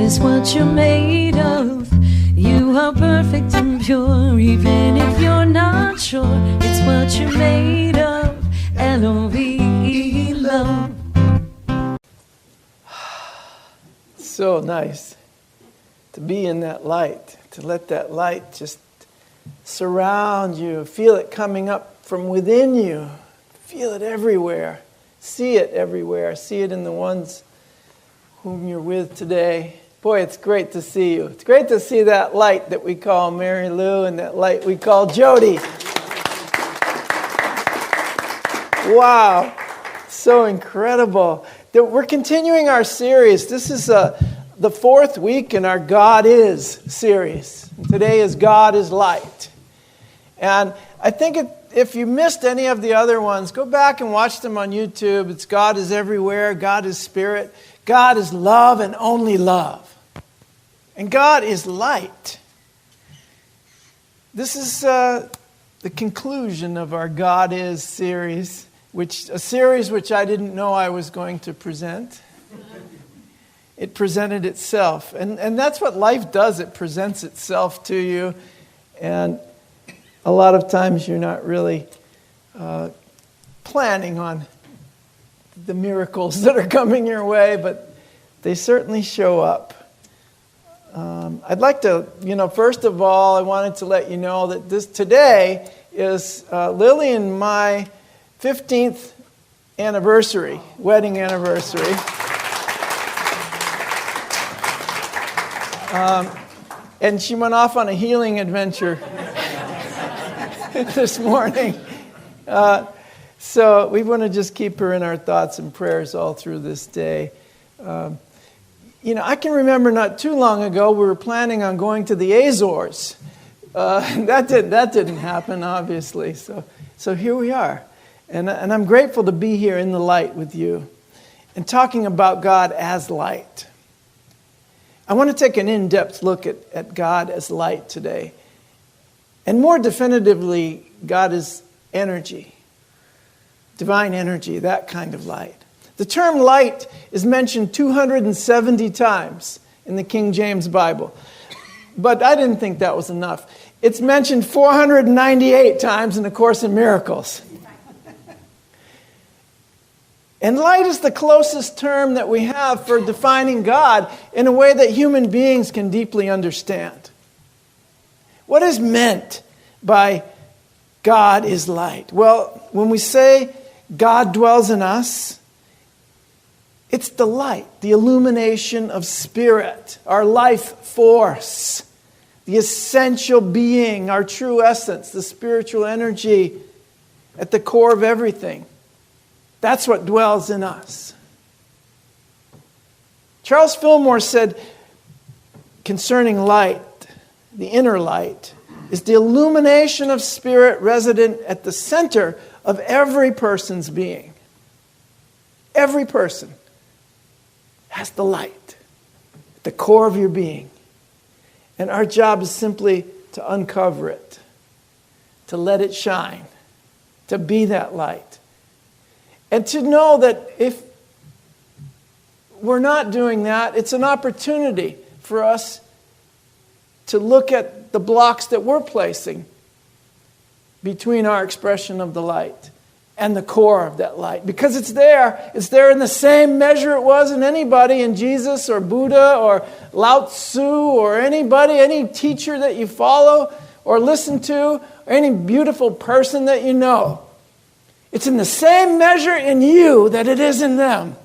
is what you're made of. You are perfect and pure, even if you're not sure. It's what you're made of. L-O-V-E, love. So nice to be in that light, to let that light just surround you, feel it coming up from within you, feel it everywhere, see it everywhere, see it in the ones whom you're with today. Boy, it's great to see you. It's great to see that light that we call Mary Lou and that light we call Jody. Wow, so incredible. We're continuing our series. This is the fourth week in our God Is series. Today is God is Light. And I think if you missed any of the other ones, go back and watch them on YouTube. It's God is Everywhere, God is Spirit, God is Love and Only Love. And God is Light. This is the conclusion of our God Is series, which I didn't know I was going to present. It presented itself. And that's what life does. It presents itself to you. And a lot of times you're not really planning on the miracles that are coming your way, but they certainly show up. I'd like to, first of all, I wanted to let you know that today is Lily and my 15th anniversary, wedding anniversary. And she went off on a healing adventure this morning. So we want to just keep her in our thoughts and prayers all through this day. I can remember not too long ago we were planning on going to the Azores. That didn't happen, obviously. So here we are. And I'm grateful to be here in the light with you and talking about God as light. I want to take an in-depth look at God as light today. And more definitively, God is energy, divine energy, that kind of light. The term light is mentioned 270 times in the King James Bible. But I didn't think that was enough. It's mentioned 498 times in the Course in Miracles. And light is the closest term that we have for defining God in a way that human beings can deeply understand. What is meant by God is light? Well, when we say God dwells in us, it's the light, the illumination of spirit, our life force, the essential being, our true essence, the spiritual energy at the core of everything. That's what dwells in us. Charles Fillmore said concerning light, the inner light, is the illumination of spirit resident at the center of every person's being. Every person has the light at the core of your being. And our job is simply to uncover it, to let it shine, to be that light. And to know that if we're not doing that, it's an opportunity for us to look at the blocks that we're placing between our expression of the light and the core of that light. Because it's there. It's there in the same measure it was in anybody, in Jesus or Buddha or Lao Tzu or anybody, any teacher that you follow or listen to, or any beautiful person that you know. It's in the same measure in you that it is in them.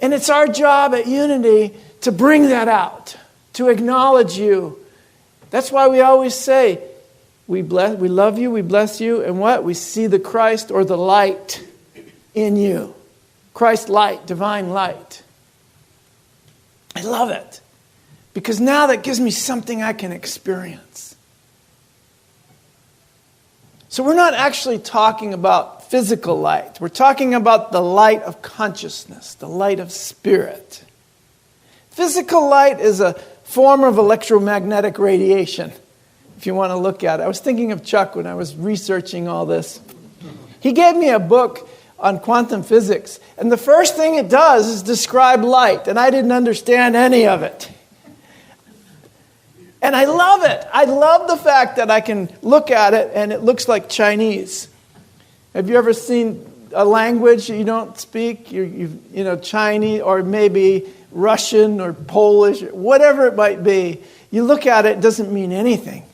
And it's our job at Unity to bring that out, to acknowledge you. That's why we always say, we love you, we bless you, and what? We see the Christ or the light in you. Christ light, divine light. I love it. Because now that gives me something I can experience. So we're not actually talking about physical light. We're talking about the light of consciousness, the light of spirit. Physical light is a form of electromagnetic radiation, if you want to look at it. I was thinking of Chuck when I was researching all this. He gave me a book on quantum physics. And the first thing it does is describe light. And I didn't understand any of it. And I love it. I love the fact that I can look at it and it looks like Chinese. Have you ever seen a language you don't speak? You know, Chinese or maybe Russian or Polish, whatever it might be. You look at it, it doesn't mean anything.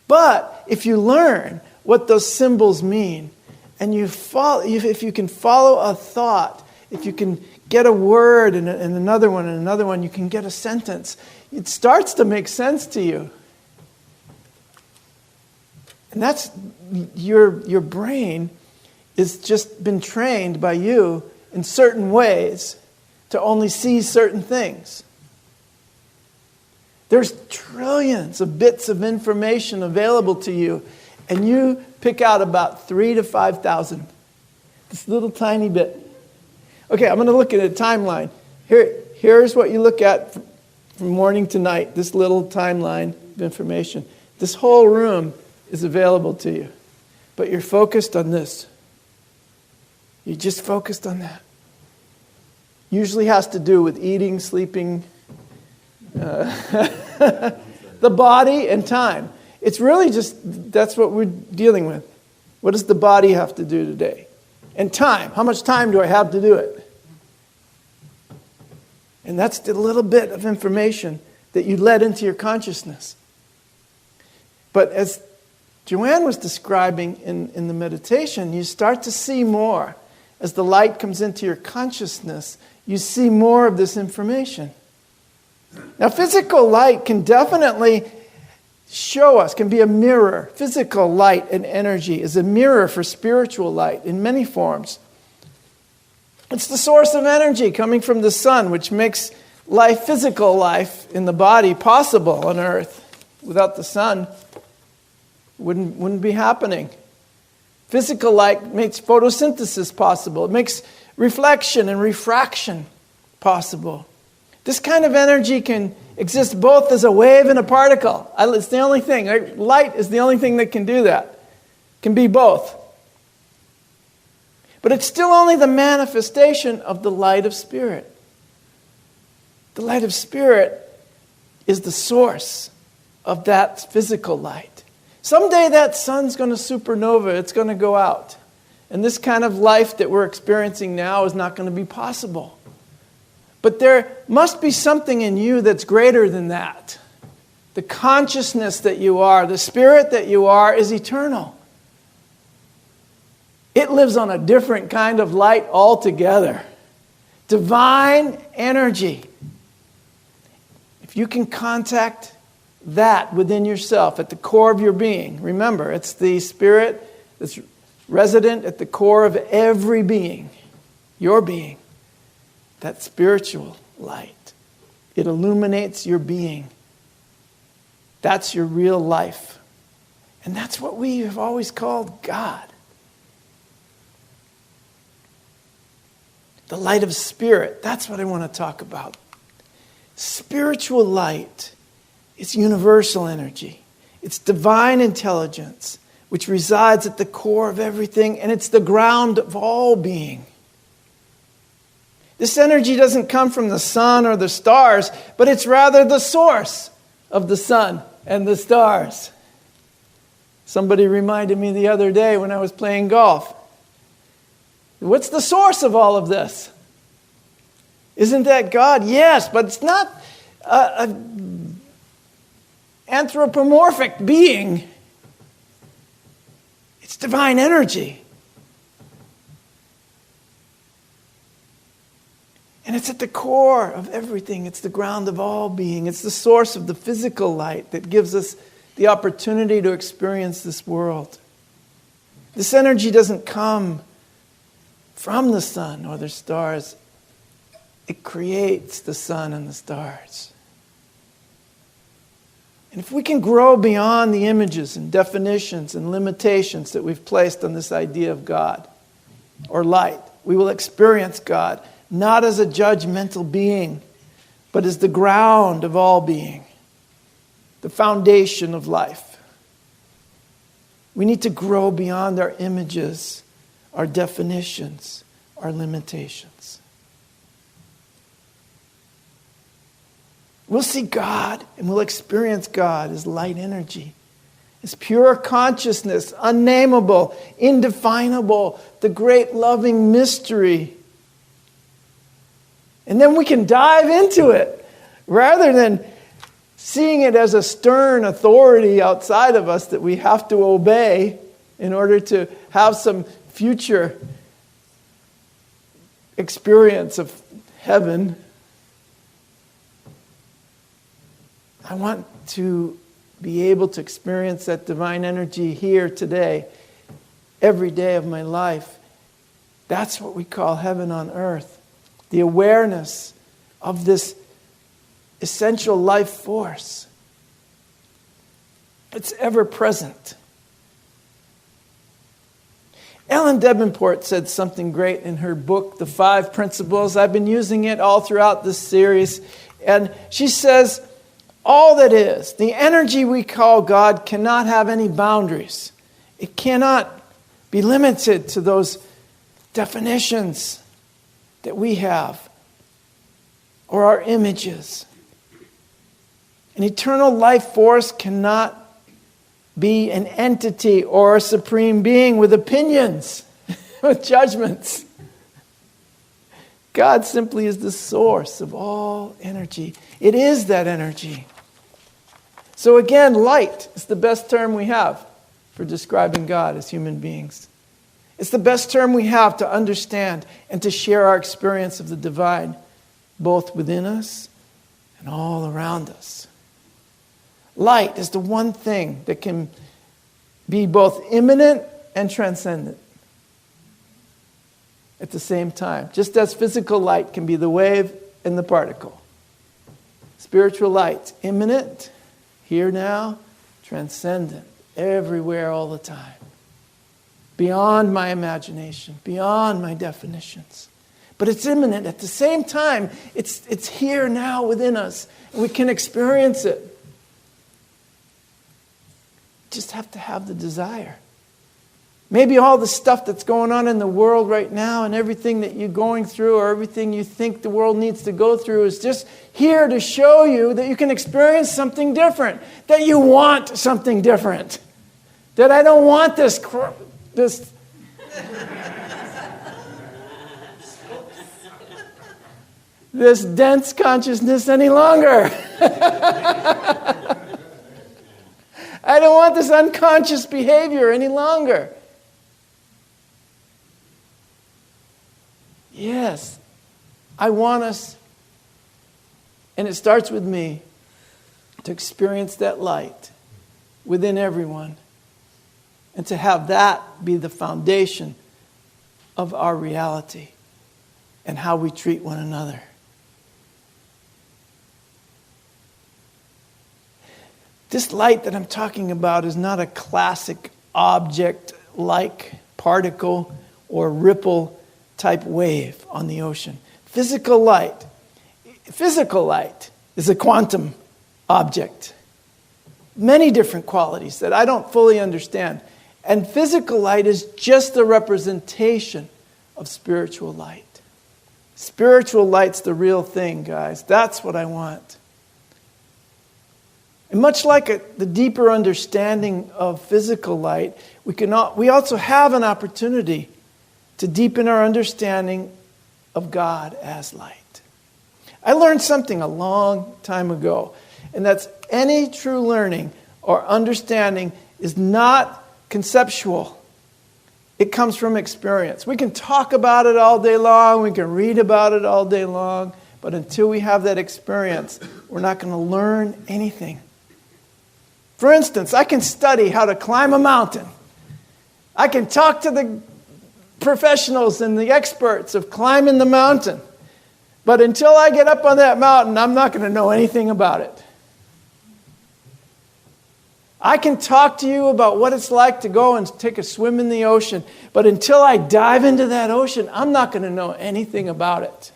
But if you learn what those symbols mean, and you follow, if you can follow a thought, if you can get a word and another one, you can get a sentence. It starts to make sense to you. And that's your brain is just been trained by you in certain ways to only see certain things. There's trillions of bits of information available to you, and you pick out about 3,000 to 5,000. This little tiny bit. Okay, I'm going to look at a timeline. Here's what you look at from morning to night, this little timeline of information. This whole room is available to you, but you're focused on this. You're just focused on that. Usually has to do with eating, sleeping, the body and time. It's really just, that's what we're dealing with. What does the body have to do today? And time. How much time do I have to do it? And that's the little bit of information that you let into your consciousness. But as Joanne was describing in the meditation, you start to see more. As the light comes into your consciousness, you see more of this information. Now, physical light can definitely show us, can be a mirror. Physical light and energy is a mirror for spiritual light in many forms. It's the source of energy coming from the sun, which makes life, physical life in the body possible on earth. Without the sun, wouldn't be happening. Physical light makes photosynthesis possible. It makes reflection and refraction possible. This kind of energy can exist both as a wave and a particle. It's the only thing. Light is the only thing that can do that. It can be both. But it's still only the manifestation of the light of spirit. The light of spirit is the source of that physical light. Someday that sun's going to supernova. It's going to go out. And this kind of life that we're experiencing now is not going to be possible. But there must be something in you that's greater than that. The consciousness that you are, the spirit that you are, is eternal. It lives on a different kind of light altogether. Divine energy. If you can contact that within yourself, at the core of your being, remember, it's the spirit that's resident at the core of every being, your being. That spiritual light. It illuminates your being. That's your real life. And that's what we have always called God. The light of spirit. That's what I want to talk about. Spiritual light is universal energy. It's divine intelligence, which resides at the core of everything, and it's the ground of all being. This energy doesn't come from the sun or the stars, but it's rather the source of the sun and the stars. Somebody reminded me the other day when I was playing golf. What's the source of all of this? Isn't that God? Yes, but it's not an anthropomorphic being. It's divine energy. And it's at the core of everything. It's the ground of all being. It's the source of the physical light that gives us the opportunity to experience this world. This energy doesn't come from the sun or the stars. It creates the sun and the stars. And if we can grow beyond the images and definitions and limitations that we've placed on this idea of God or light, we will experience God not as a judgmental being, but as the ground of all being, the foundation of life. We need to grow beyond our images our definitions, our limitations. We'll see God and we'll experience God as light energy, as pure consciousness, unnameable, indefinable, the great loving mystery. And then we can dive into it rather than seeing it as a stern authority outside of us that we have to obey in order to have some future experience of heaven. I want to be able to experience that divine energy here today, every day of my life. That's what we call heaven on earth. The awareness of this essential life force. It's ever present. Ellen Davenport said something great in her book, The 5 Principles. I've been using it all throughout this series. And she says, all that is, the energy we call God cannot have any boundaries. It cannot be limited to those definitions that we have or our images. An eternal life force cannot be an entity or a supreme being with opinions, with judgments. God simply is the source of all energy. It is that energy. So again, light is the best term we have for describing God as human beings. It's the best term we have to understand and to share our experience of the divine, both within us and all around us. Light is the one thing that can be both immanent and transcendent at the same time. Just as physical light can be the wave and the particle. Spiritual light, immanent, here now, transcendent, everywhere all the time. Beyond my imagination, beyond my definitions. But it's immanent. At the same time, it's here now within us. And we can experience it. Just have to have the desire. Maybe all the stuff that's going on in the world right now and everything that you're going through or everything you think the world needs to go through is just here to show you that you can experience something different. That you want something different. That I don't want this dense consciousness any longer. I don't want this unconscious behavior any longer. Yes, I want us, and it starts with me, to experience that light within everyone. And to have that be the foundation of our reality and how we treat one another. This light that I'm talking about is not a classic object-like particle or ripple type wave on the ocean. Physical light is a quantum object. Many different qualities that I don't fully understand. And physical light is just the representation of spiritual light. Spiritual light's the real thing, guys. That's what I want. And much like the deeper understanding of physical light, we also have an opportunity to deepen our understanding of God as light. I learned something a long time ago, and that's any true learning or understanding is not conceptual. It comes from experience. We can talk about it all day long, we can read about it all day long, but until we have that experience, we're not going to learn anything. For instance, I can study how to climb a mountain. I can talk to the professionals and the experts of climbing the mountain. But until I get up on that mountain, I'm not going to know anything about it. I can talk to you about what it's like to go and take a swim in the ocean. But until I dive into that ocean, I'm not going to know anything about it.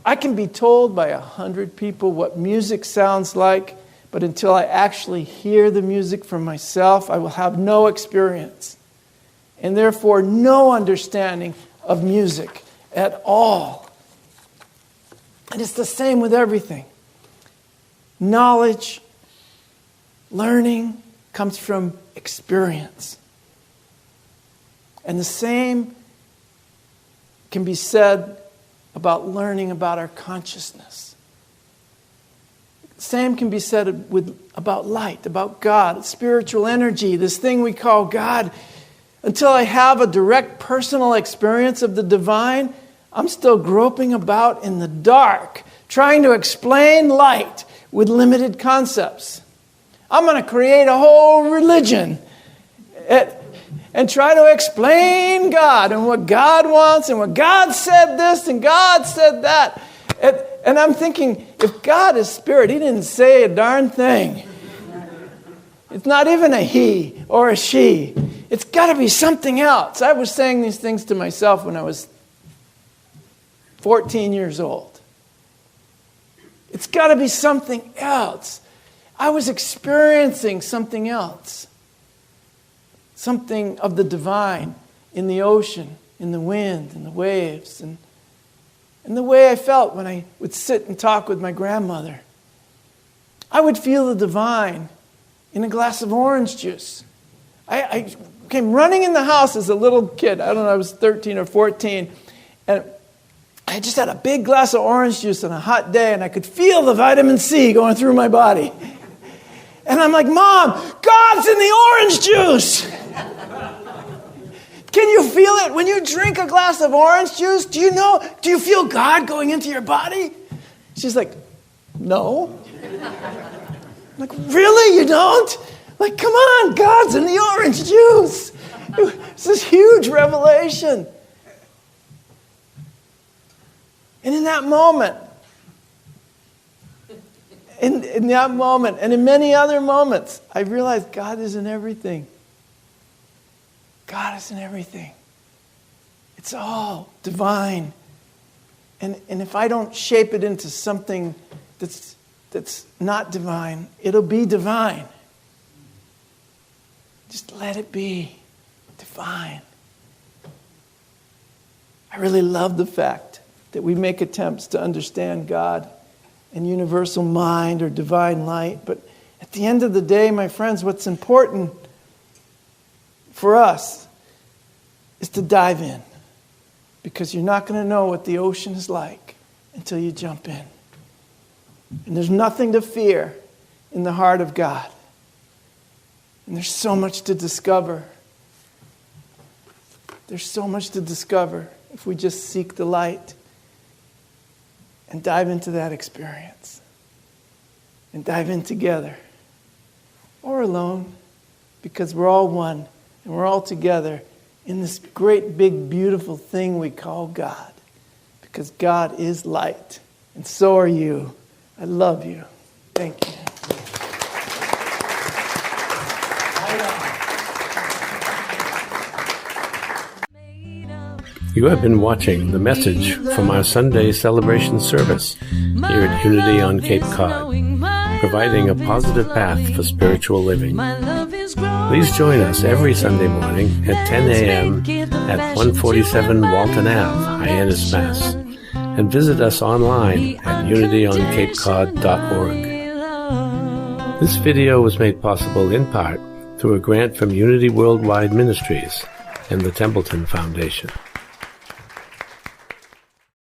I can be told by 100 people what music sounds like, But until I actually hear the music for myself, I will have no experience, and therefore no understanding of music at all. And it's the same with everything. Knowledge, learning comes from experience. And the same can be said about learning about our consciousness. The same can be said about light, about God, spiritual energy, this thing we call God. Until I have a direct personal experience of the divine, I'm still groping about in the dark, trying to explain light with limited concepts. I'm going to create a whole religion and try to explain God and what God wants and what God said this and God said that. And I'm thinking, if God is spirit, He didn't say a darn thing. It's not even a he or a she. It's got to be something else. I was saying these things to myself when I was 14 years old. It's got to be something else. I was experiencing something else. Something of the divine in the ocean, in the wind, in the waves, and the way I felt when I would sit and talk with my grandmother. I would feel the divine in a glass of orange juice. I came running in the house as a little kid. I don't know, I was 13 or 14. And I just had a big glass of orange juice on a hot day, and I could feel the vitamin C going through my body. And I'm like, Mom, God's in the orange juice. Can you feel it? When you drink a glass of orange juice, do you feel God going into your body? She's like, no. I'm like, really? You don't? Like, come on, God's in the orange juice. It's this huge revelation. And in that moment, in that moment, and in many other moments, I realized God is in everything. God is in everything. It's all divine. And if I don't shape it into something that's not divine, it'll be divine. Just let it be divine. I really love the fact that we make attempts to understand God and universal mind or divine light. But at the end of the day, my friends, what's important for us is to dive in. Because you're not going to know what the ocean is like until you jump in. And there's nothing to fear in the heart of God. And there's so much to discover. There's so much to discover if we just seek the light and dive into that experience. And dive in together. Or alone. Because we're all one. And we're all together in this great, big, beautiful thing we call God. Because God is light. And so are you. I love you. Thank you. You have been watching the message from our Sunday celebration service here at Unity on Cape Cod, providing a positive path for spiritual living. Please join us every Sunday morning at 10 a.m. at 147 Walton Ave, Hyannis, Mass. And visit us online at unityoncapecod.org. This video was made possible in part through a grant from Unity Worldwide Ministries and the Templeton Foundation.